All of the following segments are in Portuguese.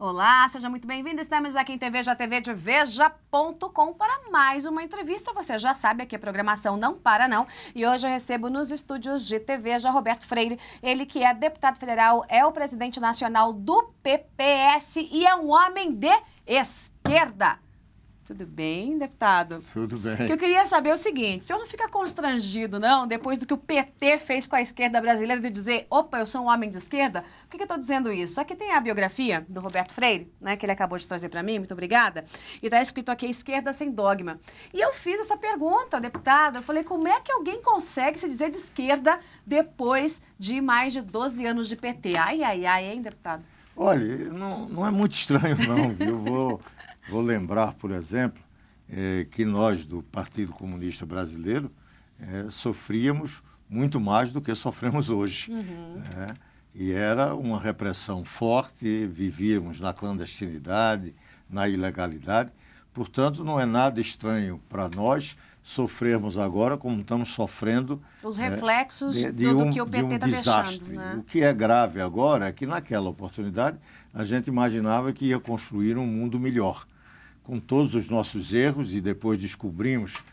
Olá, seja muito bem-vindo. Estamos aqui em TVEJA, TV de Veja.com para mais uma entrevista. Você já sabe, aqui a programação não para não. E hoje eu recebo nos estúdios de TVEJA Roberto Freire. Ele que é deputado federal, é o presidente nacional do PPS e é um homem de esquerda. Tudo bem, deputado? Tudo bem. O que eu queria saber é o seguinte, o senhor não fica constrangido, não, depois do que o PT fez com a esquerda brasileira, de dizer, opa, eu sou um homem de esquerda? Por que eu estou dizendo isso? Aqui tem a biografia do Roberto Freire, né, que ele acabou de trazer para mim, muito obrigada, e está escrito aqui, esquerda sem dogma. E eu fiz essa pergunta ao deputado, eu falei, como é que alguém consegue se dizer de esquerda depois de mais de 12 anos de PT? Ai, ai, ai, hein, deputado? Olha, não é muito estranho não, viu? Vou lembrar, por exemplo, que nós do Partido Comunista Brasileiro sofríamos muito mais do que sofremos hoje. E era uma repressão forte, vivíamos na clandestinidade, na ilegalidade. Portanto, não é nada estranho para nós sofrermos agora como estamos sofrendo os reflexos do que o PT está deixando. Né? O que é grave agora é que naquela oportunidade a gente imaginava que ia construir um mundo melhor. Com todos os nossos erros, e depois descobrimos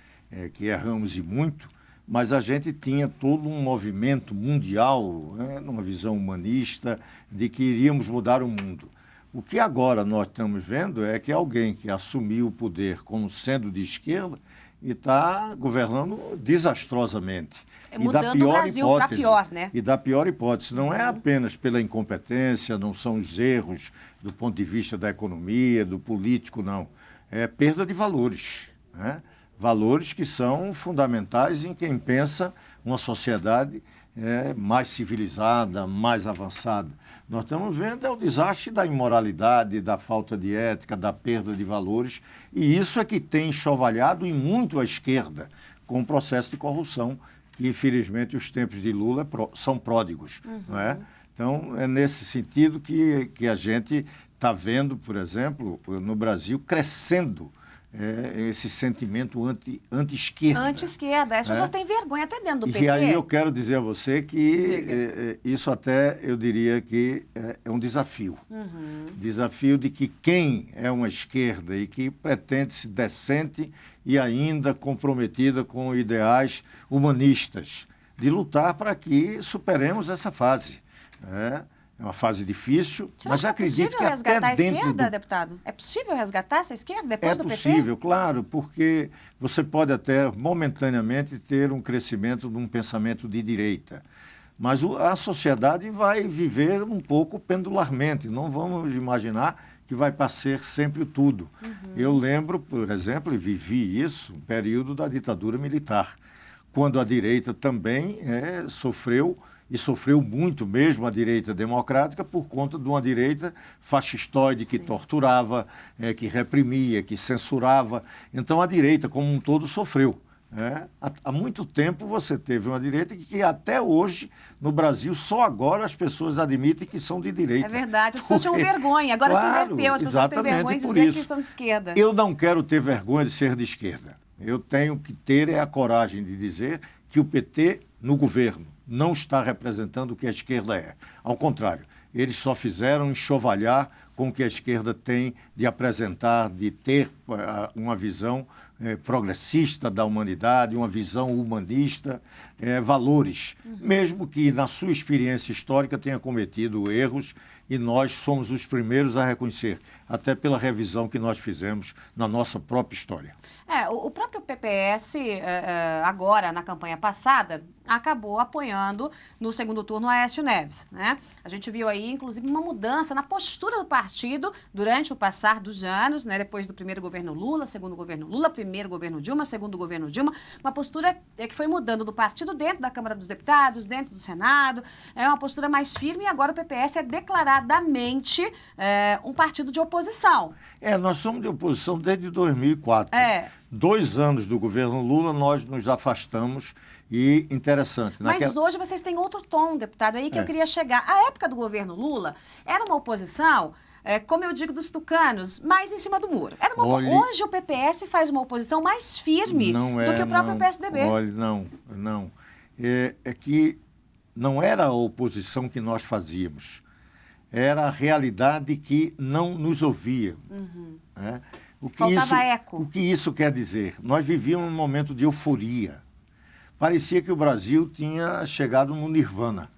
que erramos e muito, mas a gente tinha todo um movimento mundial, numa visão humanista, de que iríamos mudar o mundo. O que agora nós estamos vendo é que alguém que assumiu o poder como sendo de esquerda e está governando desastrosamente. Mudando o Brasil para pior, né? E da pior hipótese. Não é apenas pela incompetência, não são os erros do ponto de vista da economia, do político, não. É perda de valores, né? Valores que são fundamentais em quem pensa uma sociedade mais civilizada, mais avançada. Nós estamos vendo o desastre da imoralidade, da falta de ética, da perda de valores, e isso é que tem enxovalhado em muito a esquerda, com o processo de corrupção, que infelizmente os tempos de Lula são pródigos. Não é? Então, é nesse sentido que a gente está vendo, por exemplo, no Brasil, crescendo esse sentimento anti-esquerda. Anti-esquerda. As pessoas têm vergonha até dentro do PT. E aí eu quero dizer a você que isso até, eu diria que é um desafio. Desafio de que quem é uma esquerda e que pretende se decente e ainda comprometida com ideais humanistas, de lutar para que superemos essa fase. É uma fase difícil, mas acredito que até dentro a esquerda, deputado? É possível resgatar essa esquerda depois do PT? É possível, claro, porque você pode até momentaneamente ter um crescimento de um pensamento de direita, mas a sociedade vai viver um pouco pendularmente, não vamos imaginar que vai passar sempre tudo. Eu lembro, por exemplo, e vivi isso, um período da ditadura militar, quando a direita também sofreu, e sofreu muito mesmo a direita democrática por conta de uma direita fascistoide que torturava, que reprimia, que censurava. Então a direita como um todo sofreu. Há muito tempo você teve uma direita que até hoje, no Brasil, só agora as pessoas admitem que são de direita. É verdade, as pessoas tinham vergonha, agora se inverteu, as pessoas têm vergonha de dizer que são de esquerda. Eu não quero ter vergonha de ser de esquerda. Eu tenho que ter a coragem de dizer que o PT, no governo, não está representando o que a esquerda é. Ao contrário, eles só fizeram enxovalhar com o que a esquerda tem de apresentar, de ter uma visão progressista da humanidade, uma visão humanista, valores. Mesmo que na sua experiência histórica tenha cometido erros, e nós somos os primeiros a reconhecer, até pela revisão que nós fizemos na nossa própria história. O próprio PPS, agora, na campanha passada, acabou apoiando no segundo turno Aécio Neves, né? A gente viu aí, inclusive, uma mudança na postura do partido durante o passar dos anos, né? Depois do primeiro governo Lula, segundo governo Lula, primeiro governo Dilma, segundo governo Dilma, uma postura que foi mudando do partido dentro da Câmara dos Deputados, dentro do Senado, é uma postura mais firme, e agora o PPS é declaradamente um partido de oposição. Nós somos de oposição desde 2004. 2 anos do governo Lula, nós nos afastamos e interessante. Mas hoje vocês têm outro tom, deputado, aí que eu queria chegar. A época do governo Lula era uma oposição, como eu digo dos tucanos, mais em cima do muro. Hoje o PPS faz uma oposição mais firme do que o próprio PSDB. Olha, não. É que não era a oposição que nós fazíamos. era a realidade que não nos ouvia. Né? Faltava eco. O que isso quer dizer? Nós vivíamos um momento de euforia. Parecia que o Brasil tinha chegado no nirvana.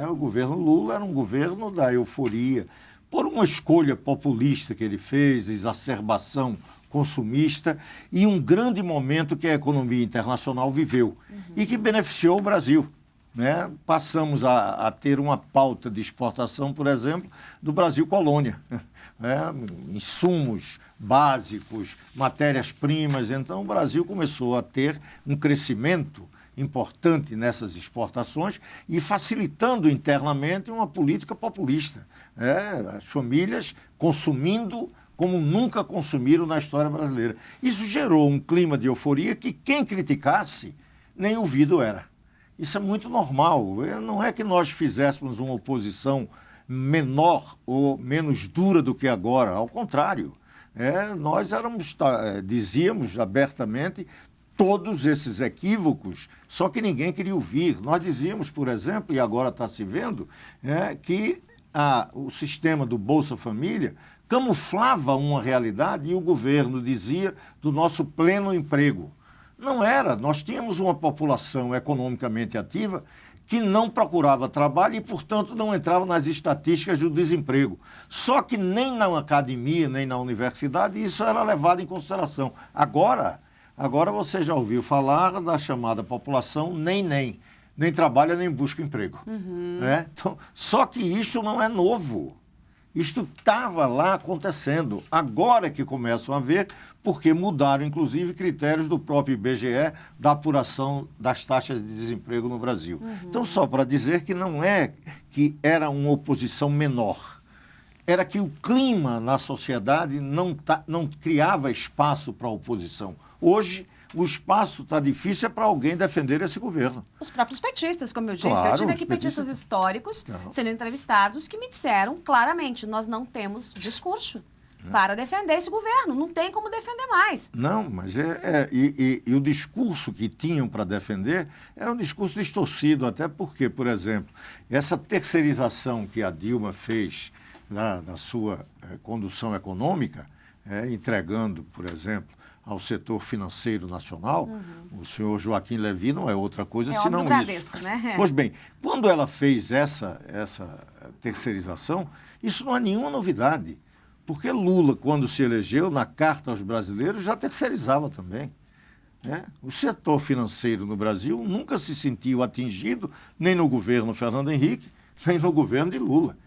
O governo Lula era um governo da euforia, por uma escolha populista que ele fez, exacerbação consumista e um grande momento que a economia internacional viveu e que beneficiou o Brasil. Né? Passamos a ter uma pauta de exportação, por exemplo, do Brasil colônia. Insumos básicos, matérias-primas. Então, o Brasil começou a ter um crescimento importante nessas exportações e facilitando internamente uma política populista. As famílias consumindo como nunca consumiram na história brasileira. Isso gerou um clima de euforia que quem criticasse nem ouvido era. Isso é muito normal. Não é que nós fizéssemos uma oposição menor ou menos dura do que agora. Ao contrário. Nós dizíamos abertamente todos esses equívocos, só que ninguém queria ouvir. Nós dizíamos, por exemplo, e agora está se vendo, que o sistema do Bolsa Família camuflava uma realidade e o governo dizia do nosso pleno emprego. Não era. Nós tínhamos uma população economicamente ativa que não procurava trabalho e, portanto, não entrava nas estatísticas do desemprego. Só que nem na academia, nem na universidade, isso era levado em consideração. Agora você já ouviu falar da chamada população nem trabalha nem busca emprego. Então, só que isso não é novo. Isto estava lá acontecendo. Agora é que começam a ver, porque mudaram, inclusive, critérios do próprio IBGE da apuração das taxas de desemprego no Brasil. Então, só para dizer que não é que era uma oposição menor. Era que o clima na sociedade não criava espaço para a oposição. Hoje, o espaço está difícil para alguém defender esse governo. Os próprios petistas, como eu disse. Claro, eu tive aqui petistas históricos sendo entrevistados que me disseram claramente, nós não temos discurso para defender esse governo. Não tem como defender mais. Não, mas e o discurso que tinham para defender era um discurso distorcido, até porque, por exemplo, essa terceirização que a Dilma fez na sua condução econômica, entregando, por exemplo, ao setor financeiro nacional, o senhor Joaquim Levy não é outra coisa senão Bradesco, isso. Né? Pois bem, quando ela fez essa terceirização, isso não é nenhuma novidade, porque Lula, quando se elegeu, na Carta aos Brasileiros, já terceirizava também. O setor financeiro no Brasil nunca se sentiu atingido, nem no governo Fernando Henrique, nem no governo de Lula.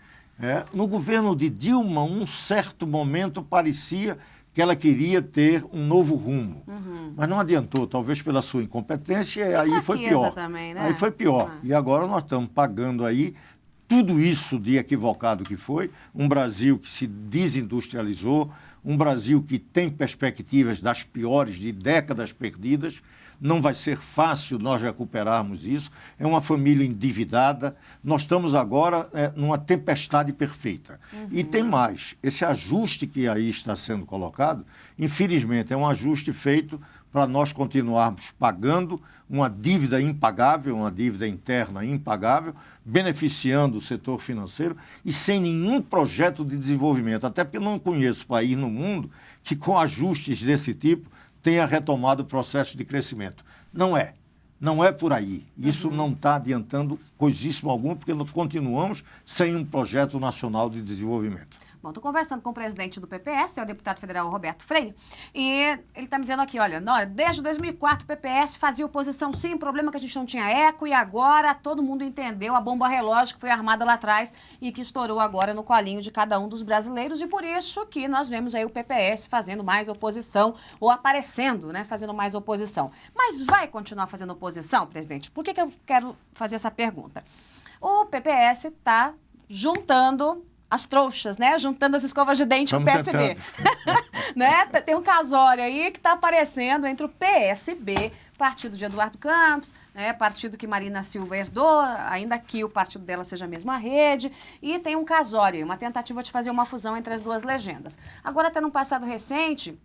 No governo de Dilma, um certo momento parecia que ela queria ter um novo rumo. Mas não adiantou, talvez pela sua incompetência, e aí foi pior. Também, né? Aí foi pior. E agora nós estamos pagando aí tudo isso de equivocado que foi, um Brasil que se desindustrializou, um Brasil que tem perspectivas das piores, de décadas perdidas. Não vai ser fácil nós recuperarmos isso. É uma família endividada. Nós estamos agora numa tempestade perfeita. E tem mais. Esse ajuste que aí está sendo colocado, infelizmente, é um ajuste feito para nós continuarmos pagando uma dívida impagável, uma dívida interna impagável, beneficiando o setor financeiro e sem nenhum projeto de desenvolvimento. Até porque não conheço país no mundo que, com ajustes desse tipo, tenha retomado o processo de crescimento. Não é por aí. Isso não está adiantando coisíssimo algum, porque nós continuamos sem um projeto nacional de desenvolvimento. Bom, estou conversando com o presidente do PPS, é o deputado federal Roberto Freire, e ele está me dizendo aqui, olha, desde 2004 o PPS fazia oposição sim, o problema é que a gente não tinha eco, e agora todo mundo entendeu a bomba relógio que foi armada lá atrás e que estourou agora no colinho de cada um dos brasileiros, e por isso que nós vemos aí o PPS fazendo mais oposição, ou aparecendo, né, fazendo mais oposição. Mas vai continuar fazendo oposição, presidente? Por que eu quero fazer essa pergunta? O PPS está juntando as trouxas, né? Juntando as escovas de dente com o PSB. Né? Tem um casório aí que está aparecendo entre o PSB, partido de Eduardo Campos, né? Partido que Marina Silva herdou, ainda que o partido dela seja a mesma rede, e tem um casório, uma tentativa de fazer uma fusão entre as duas legendas. Agora, até no passado recente,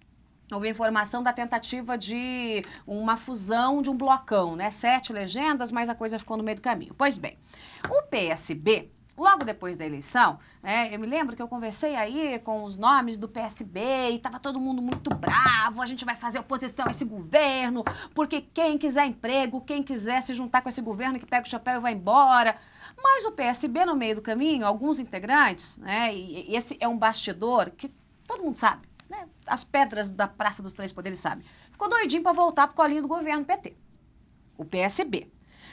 houve informação da tentativa de uma fusão de um blocão, né? 7 legendas, mas a coisa ficou no meio do caminho. Pois bem, o PSB logo depois da eleição, né, eu me lembro que eu conversei aí com os nomes do PSB e estava todo mundo muito bravo, a gente vai fazer oposição a esse governo, porque quem quiser emprego, quem quiser se juntar com esse governo que pega o chapéu e vai embora. Mas o PSB, no meio do caminho, alguns integrantes, né, e esse é um bastidor que todo mundo sabe, né, as pedras da Praça dos Três Poderes sabem, ficou doidinho para voltar pro colinho do governo PT, o PSB.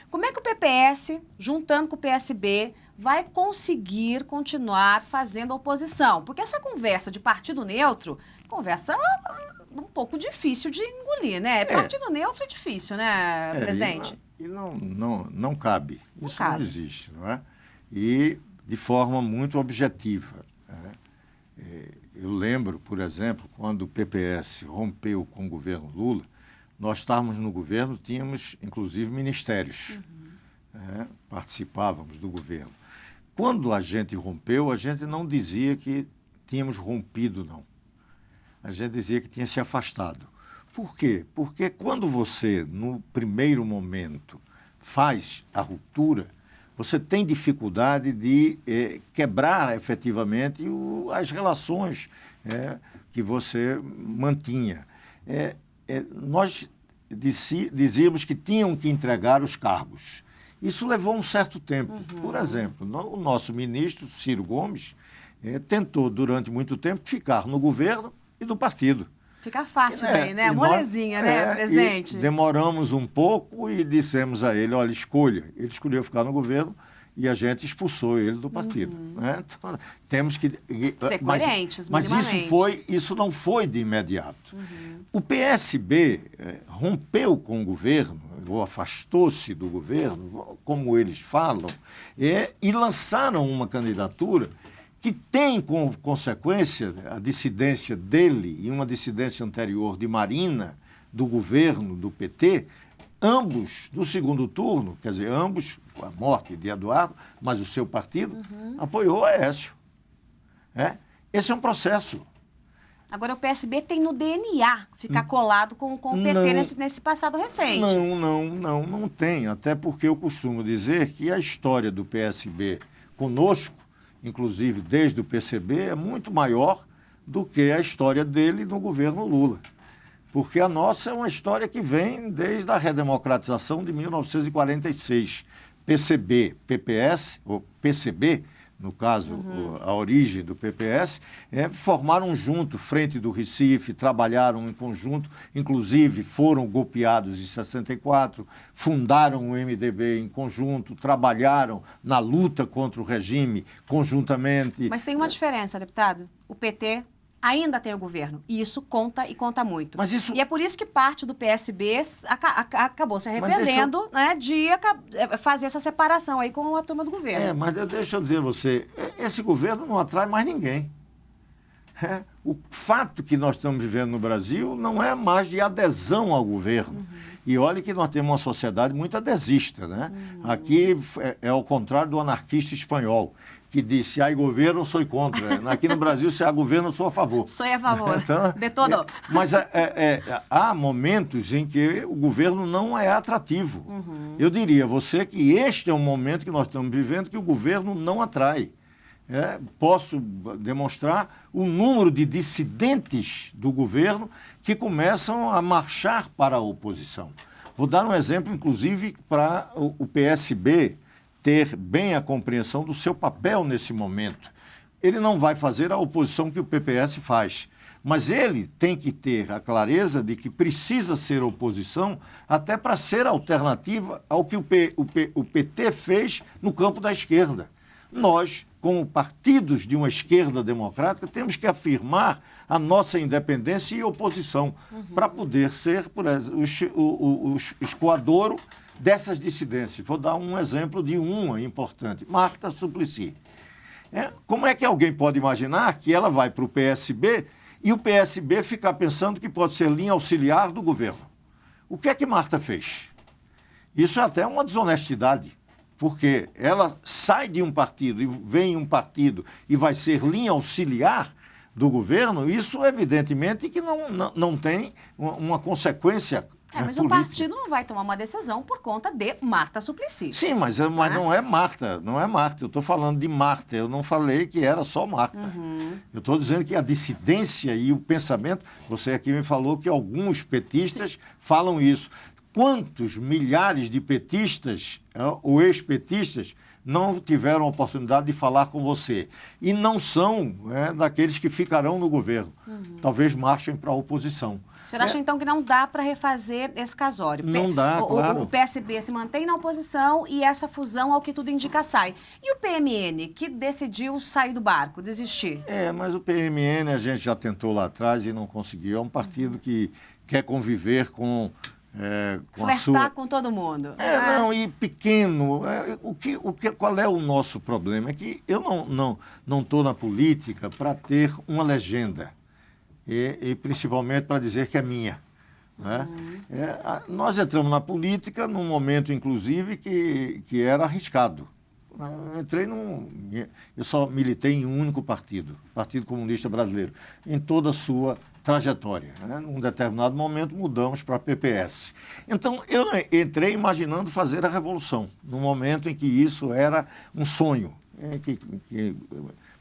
Como é que o PPS, juntando com o PSB, vai conseguir continuar fazendo oposição? Porque essa conversa de partido neutro, conversa um pouco difícil de engolir, né? Partido neutro é difícil, né, presidente? E não cabe. Não Isso cabe. não existe, não é? E de forma muito objetiva. Né? Eu lembro, por exemplo, quando o PPS rompeu com o governo Lula, nós estávamos no governo, tínhamos, inclusive, ministérios. Participávamos do governo. Quando a gente rompeu, a gente não dizia que tínhamos rompido, não. A gente dizia que tinha se afastado. Por quê? Porque quando você, no primeiro momento, faz a ruptura, você tem dificuldade de quebrar efetivamente as relações que você mantinha. Nós dizíamos que tinham que entregar os cargos. Isso levou um certo tempo. Por exemplo, o nosso ministro, Ciro Gomes, tentou durante muito tempo ficar no governo e no partido. Fica fácil daí, né? Molezinha, né, presidente? Demoramos um pouco e dissemos a ele, olha, escolha. Ele escolheu ficar no governo e a gente expulsou ele do partido. Né? Então, temos que ser coerentes, mas isso não foi de imediato. O PSB rompeu com o governo, ou afastou-se do governo, como eles falam, e lançaram uma candidatura que tem como consequência a dissidência dele e uma dissidência anterior de Marina, do governo do PT, ambos do segundo turno, quer dizer, ambos, com a morte de Eduardo, mas o seu partido apoiou Aécio. Esse é um processo. Agora, o PSB tem no DNA ficar colado com o PT nesse passado recente. Não tem. Até porque eu costumo dizer que a história do PSB conosco, inclusive desde o PCB, é muito maior do que a história dele no governo Lula. Porque a nossa é uma história que vem desde a redemocratização de 1946. PCB, PPS, ou PCB, no caso, a origem do PPS, formaram junto, Frente do Recife, trabalharam em conjunto, inclusive foram golpeados em 64, fundaram o MDB em conjunto, trabalharam na luta contra o regime conjuntamente. Mas tem uma diferença, deputado. O PT ainda tem o governo. E isso conta e conta muito. E é por isso que parte do PSB acabou se arrependendo, né, de fazer essa separação aí com a turma do governo. Mas deixa eu dizer a você, esse governo não atrai mais ninguém. O fato que nós estamos vivendo no Brasil não é mais de adesão ao governo. E olha que nós temos uma sociedade muito adesista, né? Aqui é ao contrário do anarquista espanhol, que diz, se há governo, sou contra. Aqui no Brasil, se há governo, eu sou a favor. Sou a favor, então, de todo. Mas há momentos em que o governo não é atrativo. Eu diria a você que este é um momento que nós estamos vivendo que o governo não atrai. Posso demonstrar o número de dissidentes do governo que começam a marchar para a oposição. Vou dar um exemplo, inclusive, para o PSB ter bem a compreensão do seu papel nesse momento. Ele não vai fazer a oposição que o PPS faz, mas ele tem que ter a clareza de que precisa ser oposição até para ser alternativa ao que o PT fez no campo da esquerda. Nós, como partidos de uma esquerda democrática, temos que afirmar a nossa independência e oposição para poder ser, por exemplo, o escoadouro dessas dissidências. Vou dar um exemplo de uma importante, Marta Suplicy. Como é que alguém pode imaginar que ela vai para o PSB e o PSB ficar pensando que pode ser linha auxiliar do governo? O que é que Marta fez? Isso é até uma desonestidade, porque ela sai de um partido e vem em um partido e vai ser linha auxiliar do governo, isso evidentemente que não tem uma consequência Mas política. o partido não vai tomar uma decisão por conta de Marta Suplicy. Sim, mas não é Marta, não é Marta. Eu estou falando de Marta, eu não falei que era só Marta. Eu estou dizendo que a dissidência e o pensamento, você aqui me falou que alguns petistas falam isso. Quantos milhares de petistas ou ex-petistas não tiveram a oportunidade de falar com você? E não são daqueles que ficarão no governo. Talvez marchem para a oposição. O senhor acha, então, que não dá para refazer esse casório? Não dá, claro. O PSB se mantém na oposição e essa fusão, ao que tudo indica, sai. E o PMN, que decidiu sair do barco, desistir? Mas o PMN a gente já tentou lá atrás e não conseguiu. É um partido que quer conviver com Flertar a sua... com todo mundo. Não, e pequeno. Qual é o nosso problema? É que eu não estou na política para ter uma legenda. E principalmente para dizer que é minha. Né? Nós entramos na política num momento, inclusive, que era arriscado. Eu só militei em um único partido, Partido Comunista Brasileiro, em toda a sua trajetória. Num determinado momento mudamos para a PPS. Então, eu entrei imaginando fazer a revolução, num momento em que isso era um sonho, que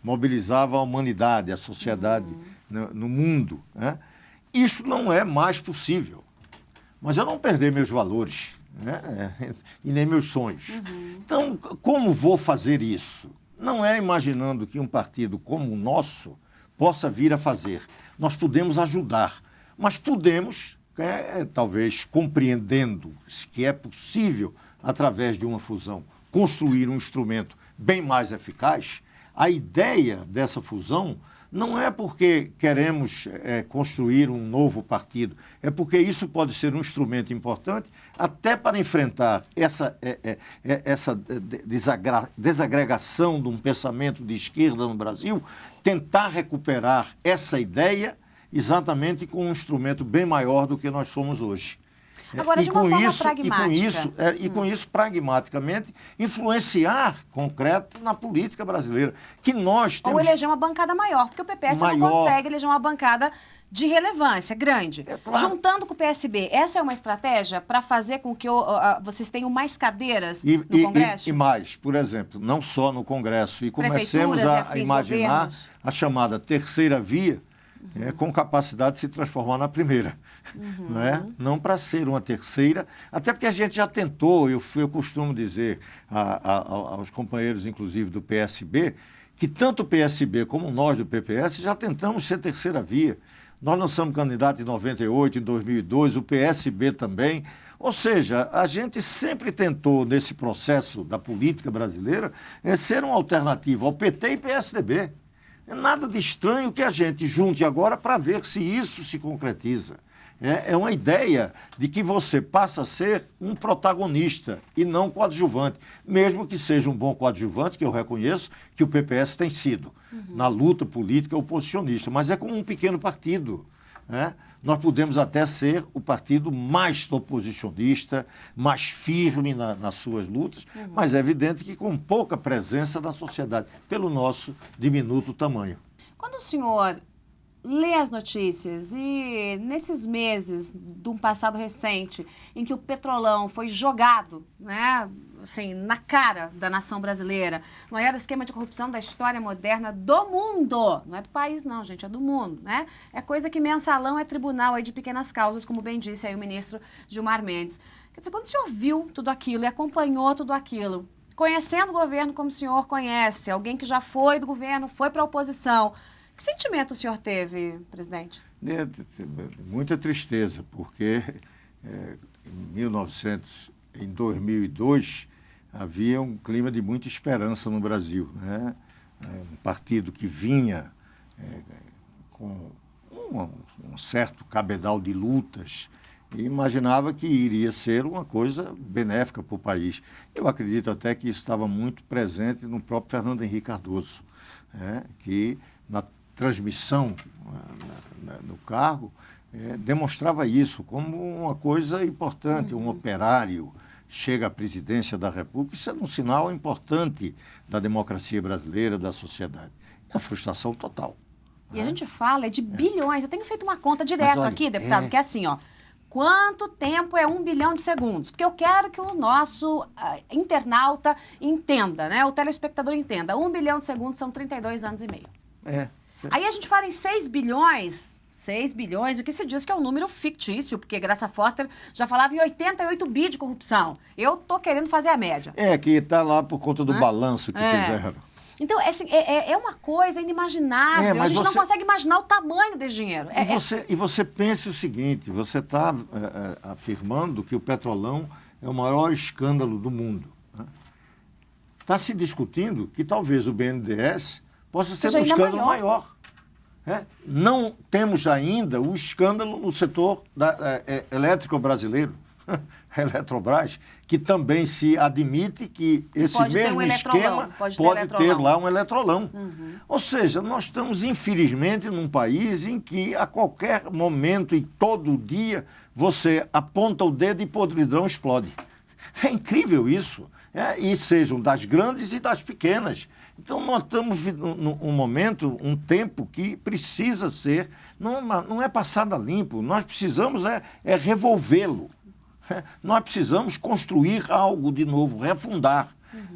mobilizava a humanidade, a sociedade no mundo. Isso não é mais possível. Mas eu não perder meus valores, e nem meus sonhos. Então, como vou fazer isso? Não é imaginando que um partido como o nosso possa vir a fazer. Nós podemos ajudar, mas podemos, talvez compreendendo que é possível, através de uma fusão, construir um instrumento bem mais eficaz. A ideia dessa fusão não é porque queremos construir um novo partido, é porque isso pode ser um instrumento importante até para enfrentar essa desagregação de um pensamento de esquerda no Brasil, tentar recuperar essa ideia exatamente com um instrumento bem maior do que nós somos hoje. Agora, de uma forma pragmática. E com isso, pragmaticamente, influenciar concreto na política brasileira. Que nós temos... Ou eleger uma bancada maior, porque o PPS não consegue eleger uma bancada de relevância grande. Claro. Juntando com o PSB, essa é uma estratégia para fazer com que vocês tenham mais cadeiras no Congresso? E mais, por exemplo, não só no Congresso. E comecemos a imaginar governos. A chamada terceira via, com capacidade de se transformar na primeira. Não para ser uma terceira, até porque a gente já tentou, eu costumo dizer aos companheiros, inclusive, do PSB, que tanto o PSB como nós do PPS já tentamos ser terceira via. Nós lançamos candidato em 98, em 2002, o PSB também. Ou seja, a gente sempre tentou, nesse processo da política brasileira, ser uma alternativa ao PT e PSDB. É nada de estranho que a gente junte agora para ver se isso se concretiza. É uma ideia de que você passa a ser um protagonista e não coadjuvante, mesmo que seja um bom coadjuvante, que eu reconheço que o PPS tem sido na luta política oposicionista, mas é como um pequeno partido. Nós podemos até ser o partido mais oposicionista, mais firme nas suas lutas, mas é evidente que com pouca presença na sociedade, pelo nosso diminuto tamanho. Quando o senhor lê as notícias e nesses meses de um passado recente em que o Petrolão foi jogado, assim, na cara da nação brasileira, o maior esquema de corrupção da história moderna do mundo, não é do país não, gente, é do mundo, É coisa que mensalão é tribunal aí de pequenas causas, como bem disse aí o ministro Gilmar Mendes. Quer dizer, quando o senhor viu tudo aquilo e acompanhou tudo aquilo, conhecendo o governo como o senhor conhece, alguém que já foi do governo, foi para a oposição, que sentimento o senhor teve, presidente? Muita tristeza, porque em 2002 havia um clima de muita esperança no Brasil. Um partido que vinha com um certo cabedal de lutas e imaginava que iria ser uma coisa benéfica para o país. Eu acredito até que isso estava muito presente no próprio Fernando Henrique Cardoso, que na transmissão no cargo, demonstrava isso como uma coisa importante. Um operário chega à presidência da República, isso é um sinal importante da democracia brasileira, da sociedade. É a frustração total. E a gente fala de bilhões. Eu tenho feito uma conta direto aqui, deputado, que é assim, Quanto tempo é 1 bilhão de segundos? Porque eu quero que o nosso internauta entenda, né? O telespectador entenda. 1 bilhão de segundos são 32 anos e meio. Aí a gente fala em 6 bilhões... 6 bilhões, o que se diz que é um número fictício, porque Graça Foster já falava em 88 bi de corrupção. Eu tô querendo fazer a média. Que está lá por conta do balanço que fizeram. Então, assim, é uma coisa inimaginável. A gente não consegue imaginar o tamanho desse dinheiro. E você pense o seguinte, você está afirmando que o Petrolão é o maior escândalo do mundo. Está se discutindo que talvez o BNDES possa ser um escândalo maior. Não temos ainda o escândalo no setor elétrico brasileiro, a Eletrobras, que também se admite que esse mesmo esquema pode ter lá um eletrolão. Ou seja, nós estamos, infelizmente, num país em que a qualquer momento e todo dia você aponta o dedo e podridão explode. É incrível isso. E sejam das grandes e das pequenas. Então, nós estamos num momento, um tempo que precisa ser, não é passado a limpo, nós precisamos revolvê-lo. Nós precisamos construir algo de novo, refundar.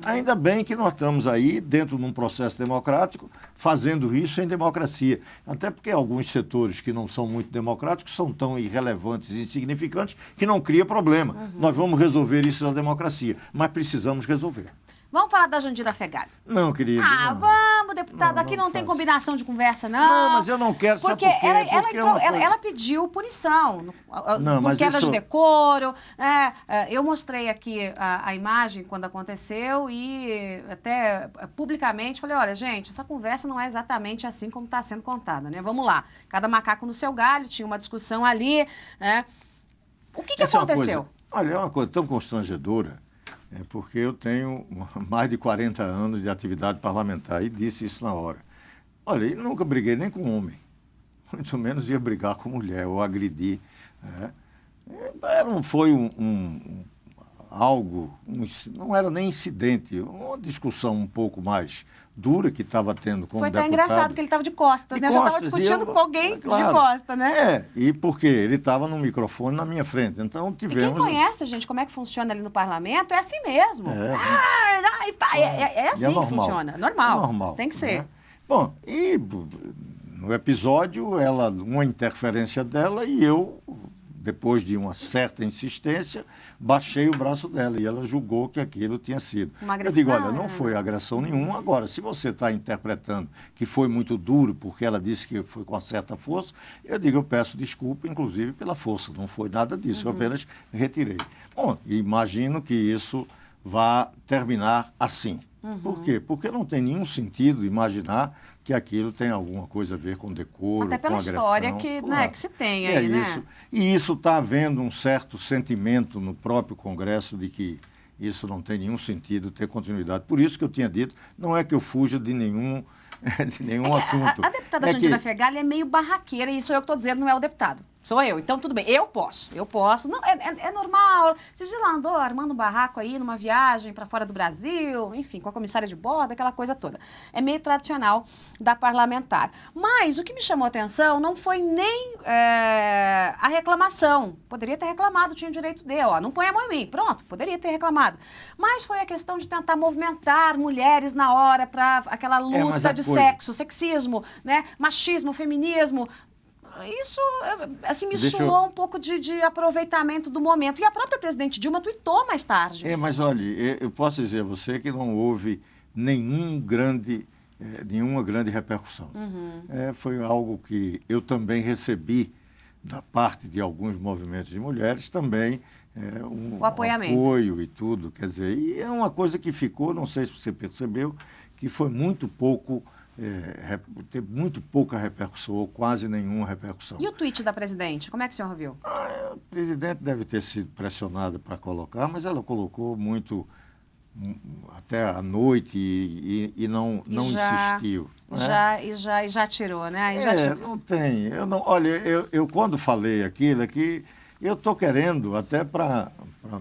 Ainda bem que nós estamos aí, dentro de um processo democrático, fazendo isso em democracia. Até porque alguns setores que não são muito democráticos são tão irrelevantes e insignificantes que não cria problema. Nós vamos resolver isso na democracia, mas precisamos resolver. Vamos falar da Jandira Fegali. Não, querido. Vamos, deputado. Aqui não tem combinação de conversa, não. Não, mas eu não quero, sabe por quê? Ela pediu punição por quebra de decoro. Eu mostrei aqui a imagem quando aconteceu e até publicamente falei, olha, gente, essa conversa não é exatamente assim como está sendo contada, né? Vamos lá. Cada macaco no seu galho, tinha uma discussão ali, né? O que aconteceu? Olha, é uma coisa tão constrangedora. Porque eu tenho mais de 40 anos de atividade parlamentar e disse isso na hora. Olha, eu nunca briguei nem com homem, muito menos ia brigar com mulher ou agredir. Foi algo, não era nem incidente, uma discussão um pouco mais dura que estava tendo com o deputado. Foi até engraçado que ele estava de costas, né? Já estava discutindo com alguém de costas, né? E porque ele estava no microfone na minha frente, então tivemos... E quem conhece, gente, como é que funciona ali no parlamento, é assim mesmo. É assim que funciona, normal. É normal. Tem que ser. Bom, e no episódio, uma interferência dela e eu... Depois de uma certa insistência, baixei o braço dela e ela julgou que aquilo tinha sido. Uma agressão? Eu digo, olha, não foi agressão nenhuma. Agora, se você está interpretando que foi muito duro porque ela disse que foi com certa força, eu digo, eu peço desculpa, inclusive, pela força. Não foi nada disso, eu apenas retirei. Bom, imagino que isso vá terminar assim. Por quê? Porque não tem nenhum sentido imaginar que aquilo tem alguma coisa a ver com decoro, até pela com agressão. História que se tem aí, isso. E isso está havendo um certo sentimento no próprio Congresso de que isso não tem nenhum sentido ter continuidade. Por isso que eu tinha dito, não é que eu fuja de nenhum assunto. A deputada Jandira Fegali é meio barraqueira, e isso eu que estou dizendo, não é o deputado. Sou eu. Então, tudo bem. Eu posso. Não, é normal. Você já andou armando um barraco aí numa viagem para fora do Brasil, enfim, com a comissária de bordo, aquela coisa toda. É meio tradicional da parlamentar. Mas o que me chamou a atenção não foi nem a reclamação. Poderia ter reclamado, tinha o direito de, não põe a mão em mim. Pronto, poderia ter reclamado. Mas foi a questão de tentar movimentar mulheres na hora para aquela luta de sexo, sexismo, né? Machismo, feminismo. Isso, assim, me soou um pouco de aproveitamento do momento. E a própria presidente Dilma tuitou mais tarde. Mas olha, eu posso dizer a você que não houve nenhuma grande repercussão. Foi algo que eu também recebi da parte de alguns movimentos de mulheres, também o apoio e tudo. Quer dizer, e é uma coisa que ficou, não sei se você percebeu, que foi muito pouco... teve muito pouca repercussão, ou quase nenhuma repercussão. E o tweet da presidente, como é que o senhor viu? A presidente deve ter sido pressionada para colocar, mas ela colocou muito até à noite e não insistiu. Já tirou, né? Não tem. Olha, eu quando falei aquilo aqui, eu estou querendo, até para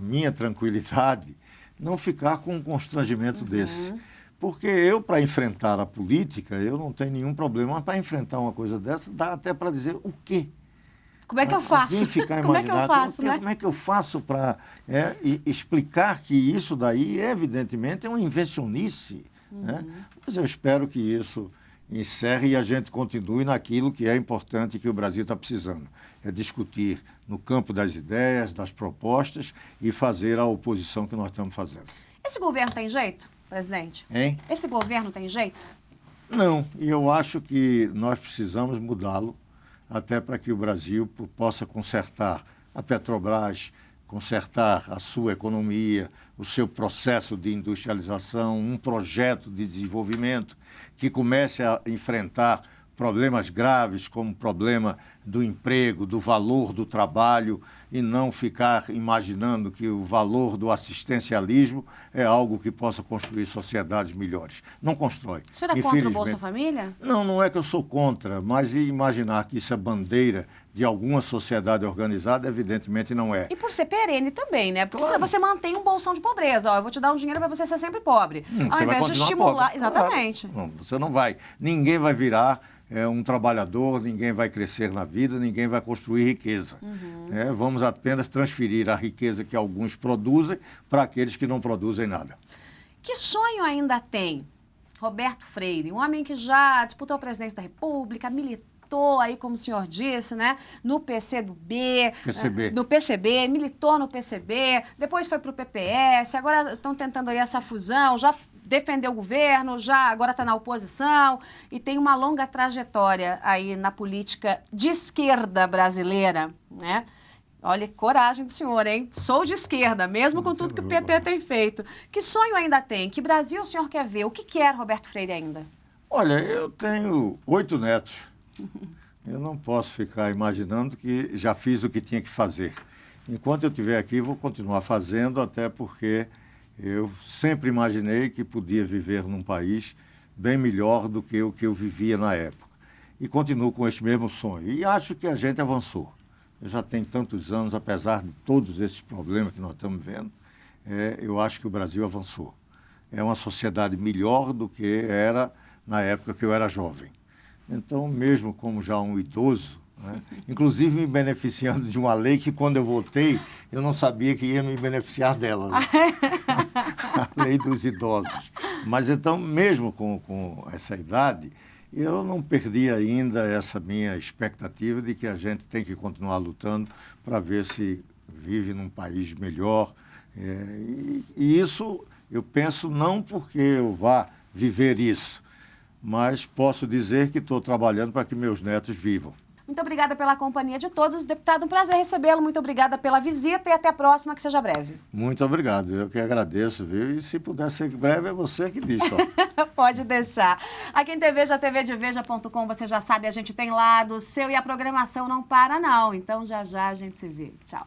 minha tranquilidade, não ficar com um constrangimento desse. Porque eu, para enfrentar a política, eu não tenho nenhum problema, mas para enfrentar uma coisa dessa, dá até para dizer o quê? Como é que eu faço? Alguém ficar Como é que eu imaginando, faço, né? como é que eu faço para explicar que isso daí, evidentemente, é uma invencionice. Né? Mas eu espero que isso encerre e a gente continue naquilo que é importante que o Brasil está precisando. É discutir no campo das ideias, das propostas e fazer a oposição que nós estamos fazendo. Esse governo tem jeito, presidente? Hein? Esse governo tem jeito? Não, e eu acho que nós precisamos mudá-lo até para que o Brasil possa consertar a Petrobras, consertar a sua economia, o seu processo de industrialização, um projeto de desenvolvimento que comece a enfrentar problemas graves como o problema do emprego, do valor do trabalho e não ficar imaginando que o valor do assistencialismo é algo que possa construir sociedades melhores. Não constrói. O senhor é contra o Bolsa Família? Não, não é que eu sou contra, mas imaginar que isso é bandeira de alguma sociedade organizada, evidentemente não é. E por ser perene também, né? Porque Claro. você mantém um bolsão de pobreza. Ó, eu vou te dar um dinheiro para você ser sempre pobre. Ao Você vai invés de continuar estimular. pobre. Exatamente. Claro. Não, você não vai. Ninguém vai virar um trabalhador, ninguém vai crescer na vida, ninguém vai construir riqueza. Vamos apenas transferir a riqueza que alguns produzem para aqueles que não produzem nada. Que sonho ainda tem Roberto Freire, um homem que já disputou a presidência da República, militou aí, como o senhor disse, né, no PCB, no PCB, militou no PCB, depois foi para o PPS, agora estão tentando aí essa fusão, já defendeu o governo, agora está na oposição e tem uma longa trajetória aí na política de esquerda brasileira, né? Olha, coragem do senhor, hein? Sou de esquerda, mesmo com tudo que o PT tem feito. Que sonho ainda tem? Que Brasil o senhor quer ver? O que quer Roberto Freire ainda? Olha, eu tenho 8 netos. Eu não posso ficar imaginando que já fiz o que tinha que fazer. Enquanto eu estiver aqui, vou continuar fazendo, até porque eu sempre imaginei que podia viver num país bem melhor do que o que eu vivia na época. E continuo com este mesmo sonho. E acho que a gente avançou. Eu já tenho tantos anos, apesar de todos esses problemas que nós estamos vendo, eu acho que o Brasil avançou. É uma sociedade melhor do que era na época que eu era jovem. Então, mesmo como já um idoso, né, inclusive me beneficiando de uma lei que, quando eu votei, eu não sabia que ia me beneficiar dela. Né? A lei dos idosos. Mas, então, mesmo com essa idade, eu não perdi ainda essa minha expectativa de que a gente tem que continuar lutando para ver se vive num país melhor. E isso eu penso não porque eu vá viver isso, mas posso dizer que estou trabalhando para que meus netos vivam. Muito obrigada pela companhia de todos. Deputado, um prazer recebê-lo. Muito obrigada pela visita e até a próxima, que seja breve. Muito obrigado. Eu que agradeço, viu? E se puder ser breve, é você que diz, ó. Pode deixar. Aqui em TVja, tvdeveja.com, você já sabe, a gente tem lado seu e a programação não para, não. Então, já já a gente se vê. Tchau.